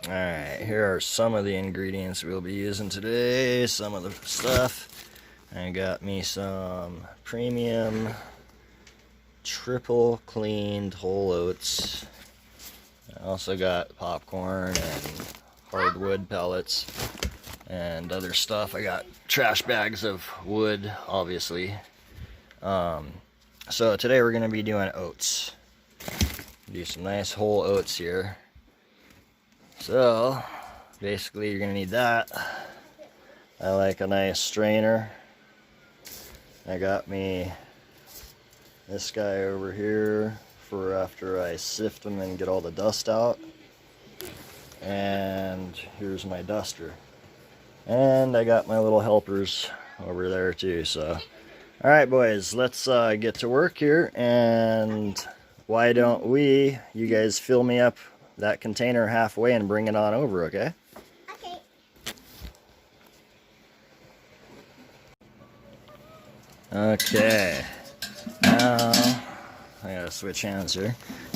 Alright, here are some of the ingredients we'll be using today. Some of the stuff. I got me some premium triple cleaned whole oats. I also got popcorn and hardwood pellets and other stuff. I got trash bags of wood, obviously. So today we're going to be doing oats. Do some nice whole oats here. So basically you're going to need that. I like a nice strainer. I got me this guy over here for after I sift them and get all the dust out. And here's my duster. And I got my little helpers over there too. So, alright boys, let's get to work here. And why don't you guys fill me up that container halfway and bring it on over, okay? Okay. Okay. Now, I gotta switch hands here.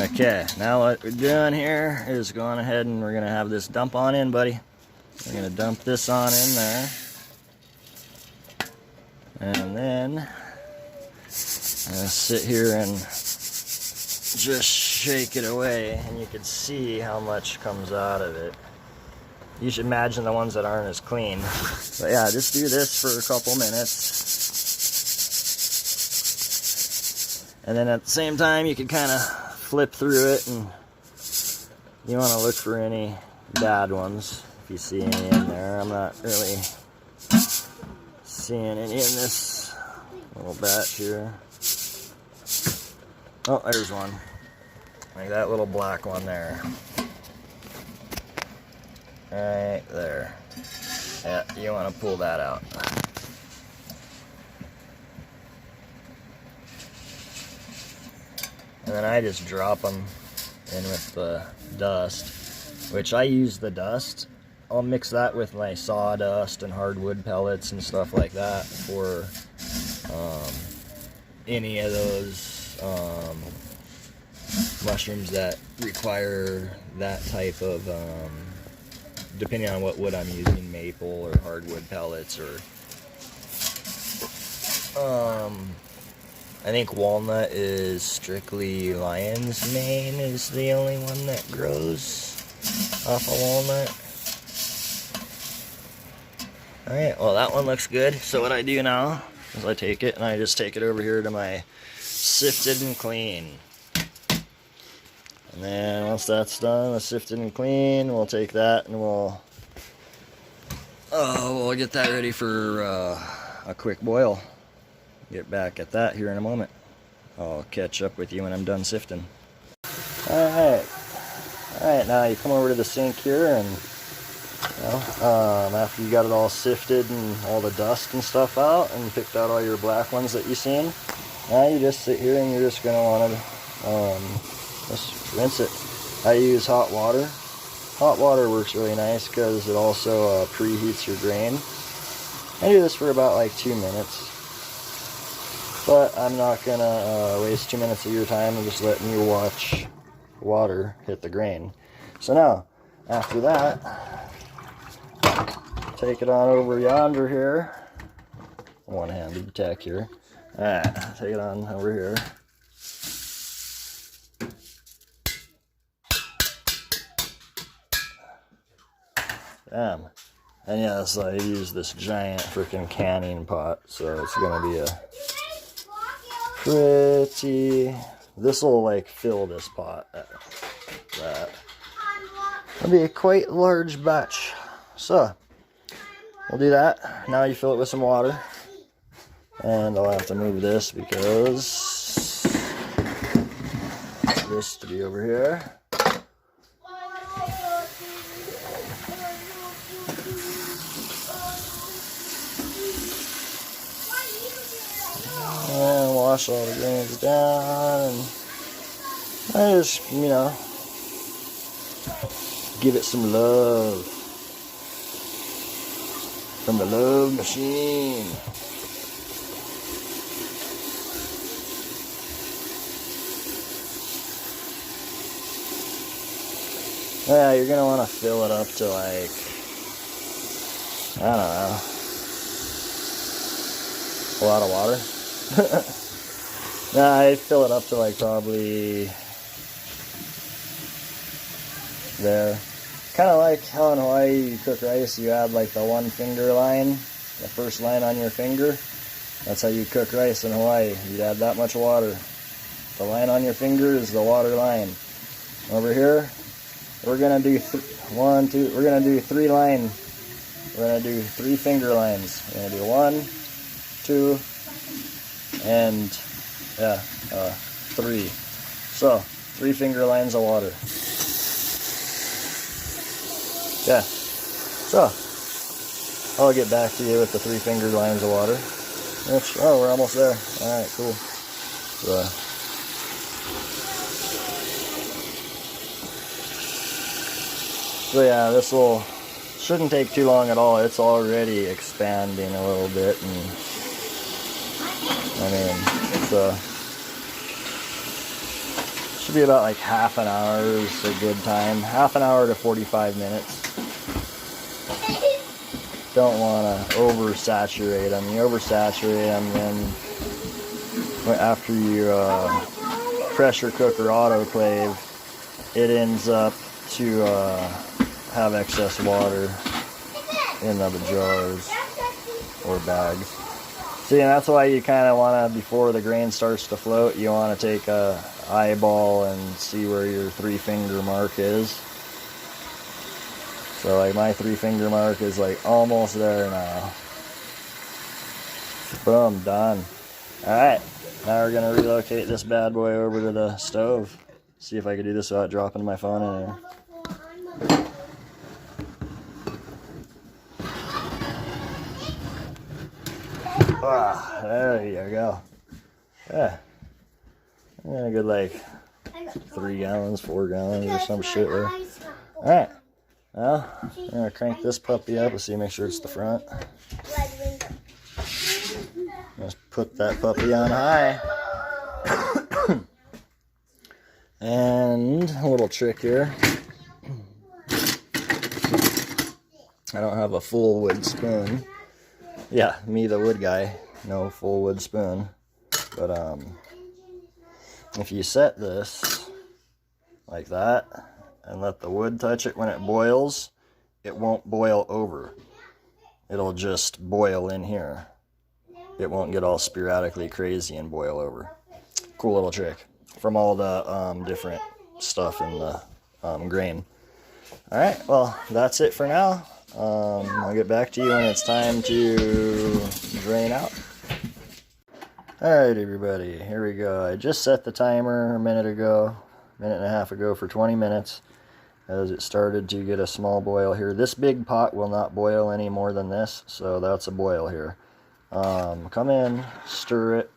Okay, now what we're doing here is going ahead and we're gonna have this dump on in, buddy. We're gonna dump this on in there. And then, I'm gonna sit here and just shake it away, and you can see how much comes out of it. You should imagine the ones that aren't as clean. But yeah, just do this for a couple minutes. And then at the same time, you can kind of flip through it, and you want to look for any bad ones. If you see any in there, I'm not really seeing any in this little batch here. Oh, there's one. Like that little black one there. Right there. Yeah, you want to pull that out. And then I just drop them in with the dust, which I use the dust. I'll mix that with my sawdust and hardwood pellets and stuff like that for any of those mushrooms that require that type of, depending on what wood I'm using, maple or hardwood pellets, or I think walnut is strictly lion's mane is the only one that grows off of walnut. Alright, well that one looks good. So what I do now is I take it and I just take it over here to my sifted and clean. And then once that's done with sifted and clean, we'll take that and we'll get that ready for a quick boil. Get back at that here in a moment. I'll catch up with you when I'm done sifting. Alright, now you come over to the sink here, and after you got it all sifted and all the dust and stuff out and picked out all your black ones that you've seen, now you just sit here and you're just going to want to just rinse it. I use hot water. Hot water works really nice because it also preheats your grain. I do this for about like 2 minutes. But I'm not going to waste 2 minutes of your time and just letting you watch water hit the grain. So now, after that, take it on over yonder here. One-handed tech here. Alright, take it on over here. Damn. And yes, I use this giant freaking canning pot, so it's going to be a pretty, this will like fill this pot. That'll be a quite large batch. So we'll do that. Now you fill it with some water, and I'll have to move this because this to be over here. And wash all the grains down, and I just, give it some love from the love machine. Yeah, you're gonna want to fill it up to like, I don't know, a lot of water. Nah, I'd fill it up to like probably there. Kind of like how in Hawaii you cook rice, you add like the 1 finger line, the first line on your finger. That's how you cook rice in Hawaii. You'd add that much water. The line on your finger is the water line. Over here, we're gonna do 1, 2. We're gonna do 3 line. We're gonna do 3 finger lines. We're gonna do 1, 2, and 3. So 3 finger lines of water. Yeah. So I'll get back to you with the 3 finger lines of water. Which, oh, we're almost there. All right, cool. So yeah, this shouldn't take too long at all. It's already expanding a little bit, and I mean, should be about like half an hour is a good time. Half an hour to 45 minutes. Don't want to oversaturate them. You oversaturate them, then after you pressure cook or autoclave, it ends up to have excess water in the jars or bags. See, and that's why you kind of want to, before the grain starts to float, you want to take a eyeball and see where your 3 finger mark is. So like my 3 finger mark is like almost there now. Boom, done. Alright, now we're going to relocate this bad boy over to the stove. See if I can do this without dropping my phone in there. Ah, there you go. Yeah. A good like 3 gallons, 4 gallons or some shit there. Alright. Well, I'm going to crank this puppy up. Let's see, make sure it's the front. Let's put that puppy on high. And a little trick here. I don't have a full wood spoon. Yeah, me the wood guy. No full wood spoon. But if you set this like that and let the wood touch it when it boils, it won't boil over. It'll just boil in here. It won't get all sporadically crazy and boil over. Cool little trick from all the different stuff in the grain. Alright, well, that's it for now. I'll get back to you when it's time to drain out. Alright, everybody, here we go. I just set the timer a minute and a half ago for 20 minutes as it started to get a small boil here. This big pot will not boil any more than this, so that's a boil here. Come in, stir it.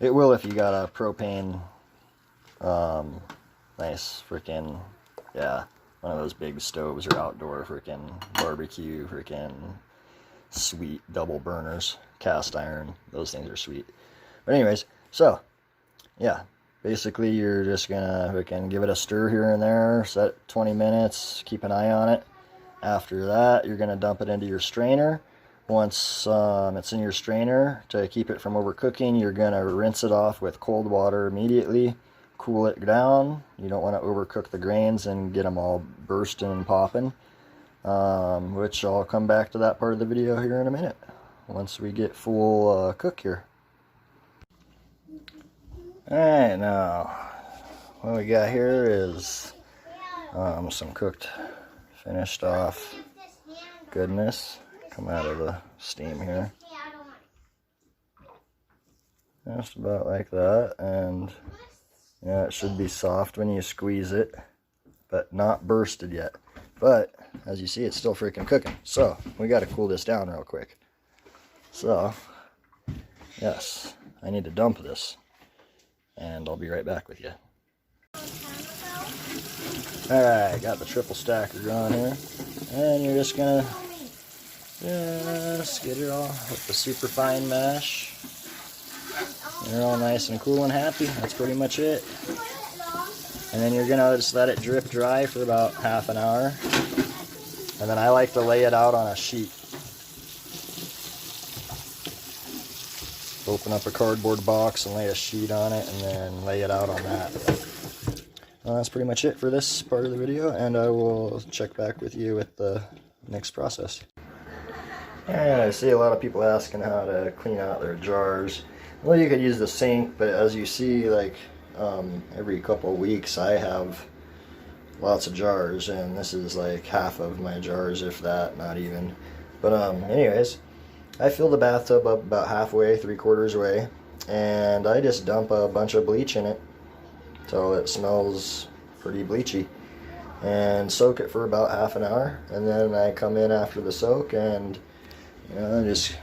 It will if you got a propane, nice freaking, yeah, one of those big stoves or outdoor freaking barbecue, freaking sweet double burners, cast iron. Those things are sweet. But anyways, so yeah, basically you're just gonna freaking give it a stir here and there, set 20 minutes, keep an eye on it. After that, you're gonna dump it into your strainer. Once it's in your strainer, to keep it from overcooking, you're gonna rinse it off with cold water immediately. Cool it down. You don't want to overcook the grains and get them all bursting and popping, which I'll come back to that part of the video here in a minute once we get full cook here. Alright, now what we got here is some cooked, finished off goodness come out of the steam here, just about like that. And yeah, it should be soft when you squeeze it, but not bursted yet. But as you see, it's still freaking cooking. So we got to cool this down real quick. So yes, I need to dump this, and I'll be right back with you. Alright, got the triple stacker going here, and you're just gonna get it all with the super fine mash. They're all nice and cool and happy. That's pretty much it. And then you're gonna just let it drip dry for about half an hour. And then I like to lay it out on a sheet. Open up a cardboard box and lay a sheet on it, and then lay it out on that. Well, that's pretty much it for this part of the video, and I will check back with you with the next process. And I see a lot of people asking how to clean out their jars. Well, you could use the sink, but as you see, like every couple of weeks I have lots of jars, and this is like half of my jars, if that, not even. But anyways, I fill the bathtub up about halfway, 3/4 way, and I just dump a bunch of bleach in it till it smells pretty bleachy, and soak it for about half an hour. And then I come in after the soak and, you know, just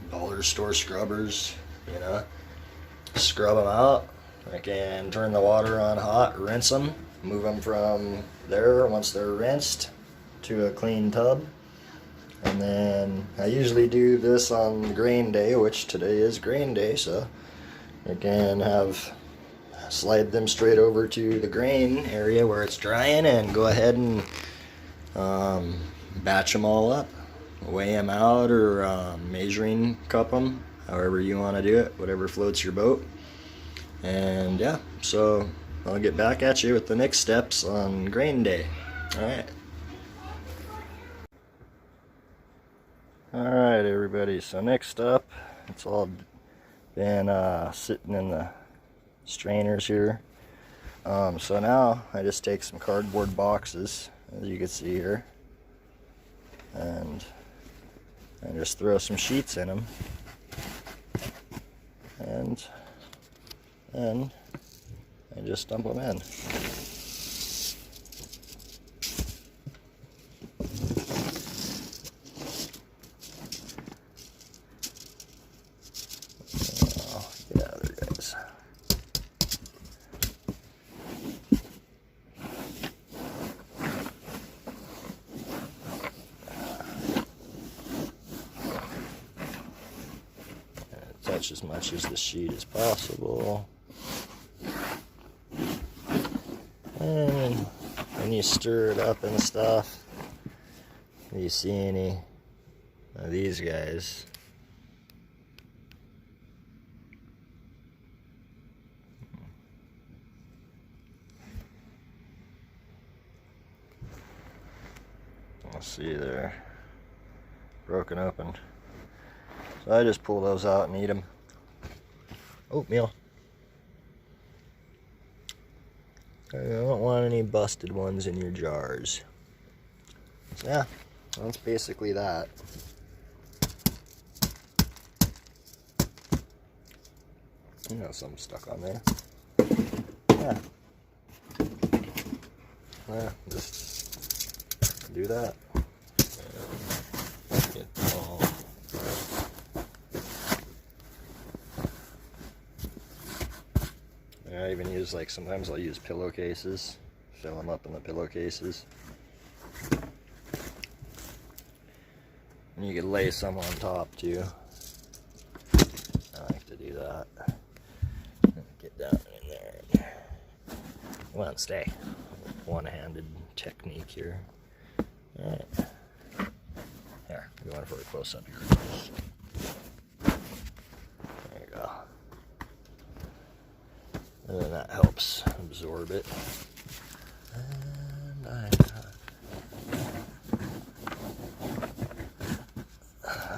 dollar store scrubbers, you know, scrub them out. I can turn the water on hot, rinse them, move them from there once they're rinsed to a clean tub. And then I usually do this on grain day, which today is grain day, so I can slide them straight over to the grain area where it's drying, and go ahead and batch them all up, weigh them out, or measuring cup them, however you want to do it, whatever floats your boat. And yeah, so I'll get back at you with the next steps on grain day. Alright. Alright everybody, so next up, it's all been sitting in the strainers here. So now I just take some cardboard boxes, as you can see here, and I just throw some sheets in them, and then I just dump them in. Touch as much as the sheet as possible, and when you stir it up and stuff, if you see any of these guys, I'll see they're broken open. So I just pull those out and eat them. Oatmeal. I don't want any busted ones in your jars. So yeah, that's basically that. You know, something stuck on there. Yeah. Yeah, just do that. Get all. I even use, like, sometimes I'll use pillowcases, fill them up in the pillowcases. And you could lay some on top too. I like to do that. Get down in there. Well, stay. One-handed technique here. Alright. Here, I'm going for a close-up here. There you go. And then that helps absorb it. And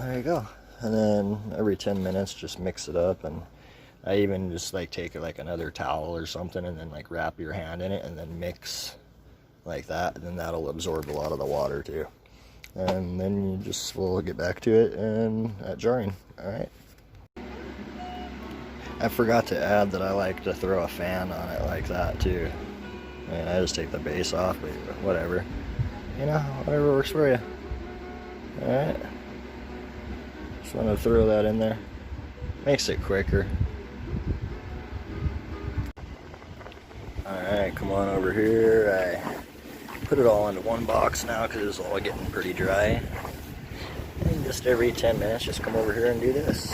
there you go. And then every 10 minutes just mix it up, and I even just like take like another towel or something and then like wrap your hand in it and then mix like that, and then that'll absorb a lot of the water too. And then you just will get back to it and at jarring. Alright. I forgot to add that I like to throw a fan on it like that too. I mean, I just take the base off, but whatever. You know, whatever works for you. Alright. Just want to throw that in there. Makes it quicker. Alright, come on over here. I put it all into one box now because it's all getting pretty dry. And just every 10 minutes, just come over here and do this.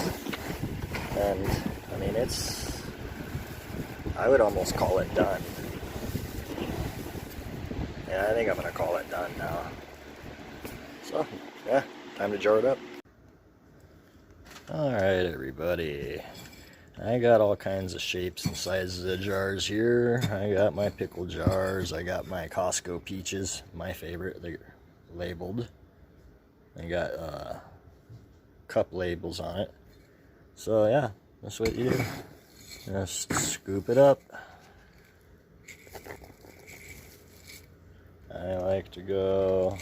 And I mean, I would almost call it done. yeah, I think I'm gonna call it done now. So, yeah, time to jar it up. Alright everybody, I got all kinds of shapes and sizes of jars here. I got my pickle jars, I got my Costco peaches, my favorite, they're labeled. I got cup labels on it. So yeah, that's what you do. Just scoop it up. I like to go,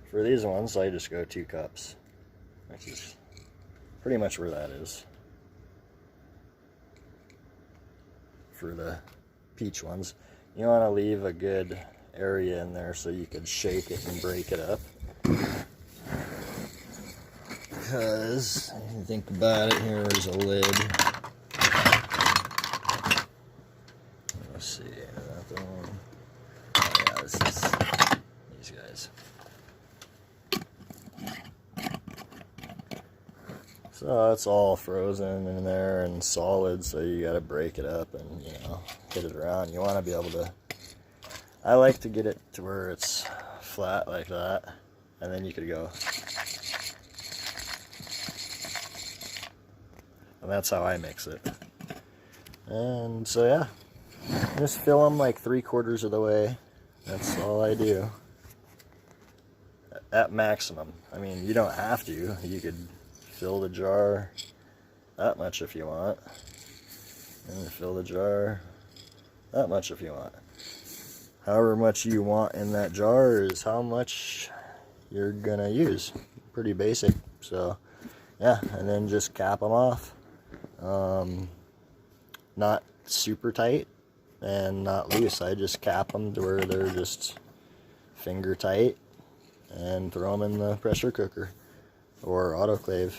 for these ones, I just go 2 cups, which is pretty much where that is. For the peach ones, you want to leave a good area in there so you can shake it and break it up. Because, if you think about it, here's a lid. Let's see, another one. Oh yeah, this is these guys. So it's all frozen in there and solid, so you gotta break it up and, you know, get it around. You want to be able to, I like to get it to where it's flat like that, and then you could go. And that's how I mix it. And so yeah, just fill them like 3/4 of the way. That's all I do. At maximum. I mean, you don't have to. You could fill the jar that much if you want. And fill the jar that much if you want. However much you want in that jar is how much you're gonna use. Pretty basic. So yeah, and then just cap them off. Not super tight and not loose. I just cap them to where they're just finger tight and throw them in the pressure cooker or autoclave.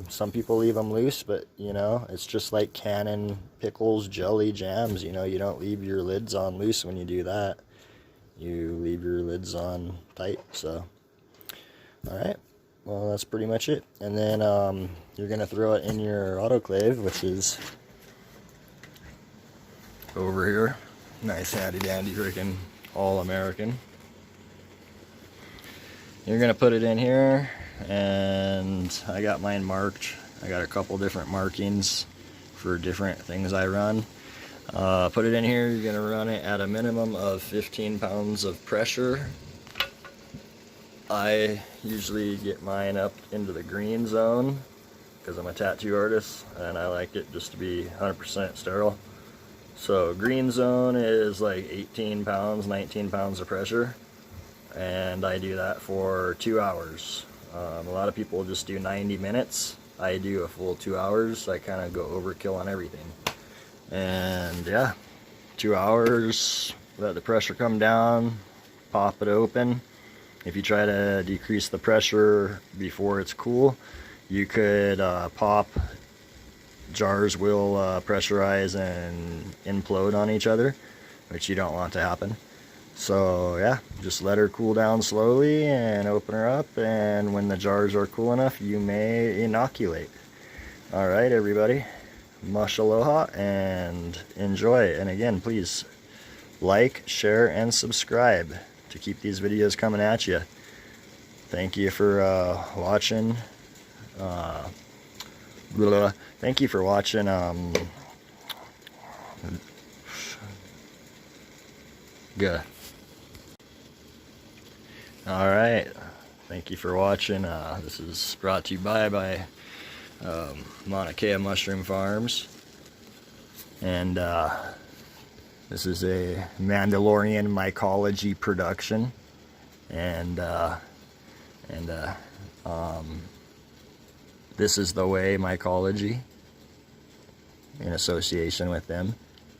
Some people leave them loose, but you know, it's just like canning pickles, jelly, jams. You know, you don't leave your lids on loose when you do that. You leave your lids on tight. So alright, well that's pretty much it. And then you're gonna throw it in your autoclave, which is over here. Nice handy dandy freaking all American. You're gonna put it in here, and I got mine marked. I got a couple different markings for different things I run. Put it in here. You're gonna run it at a minimum of 15 pounds of pressure. I usually get mine up into the green zone because I'm a tattoo artist and I like it just to be 100% sterile. So green zone is like 18 pounds, 19 pounds of pressure, and I do that for 2 hours. A lot of people just do 90 minutes. I do a full 2 hours. I kind of go overkill on everything. And yeah, 2 hours, let the pressure come down, pop it open. If you try to decrease the pressure before it's cool, you could pop. Jars will pressurize and implode on each other, which you don't want to happen. So yeah, just let her cool down slowly and open her up, and when the jars are cool enough, you may inoculate. Alright everybody, mush aloha and enjoy. And again, please like, share, and subscribe to keep these videos coming at you. Thank you for watching. Thank you for watching. Good. Alright. Thank you for watching. This is brought to you by Mauna Kea Mushroom Farms. And this is a Mandalorian mycology production. And This Is The Way Mycology, in association with them,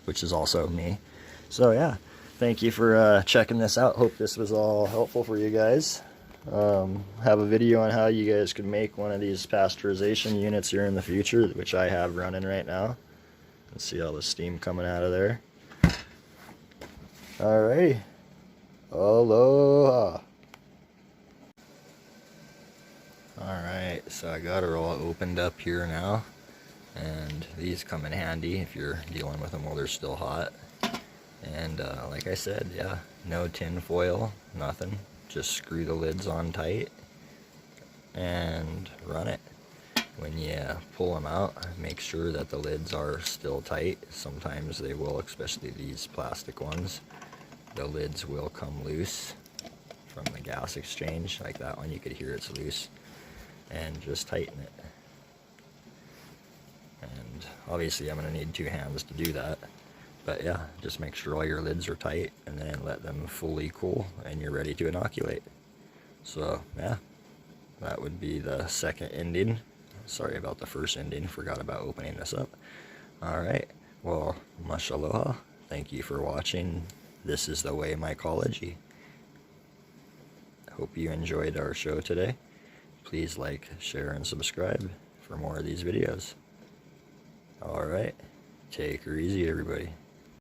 which is also me. So yeah, thank you for checking this out. Hope this was all helpful for you guys. Have a video on how you guys could make one of these pasteurization units here in the future, which I have running right now. Let's see all the steam coming out of there. Alrighty. Aloha. Alright, so I got her all opened up here now, and these come in handy if you're dealing with them while they're still hot. And And like I said, yeah, no tin foil, nothing. Just screw the lids on tight and run it. When you pull them out, make sure that the lids are still tight. Sometimes they will, especially these plastic ones. The lids will come loose from the gas exchange. Like that one, you could hear it's loose. And just tighten it. And obviously I'm going to need 2 hands to do that. But yeah, just make sure all your lids are tight and then let them fully cool and you're ready to inoculate. So yeah, that would be the second ending. Sorry about the first ending, forgot about opening this up. Alright, well, mashallah. Thank you for watching. This is The Way Mycology. Hope you enjoyed our show today. Please like, share, and subscribe for more of these videos. Alright, take her easy, everybody.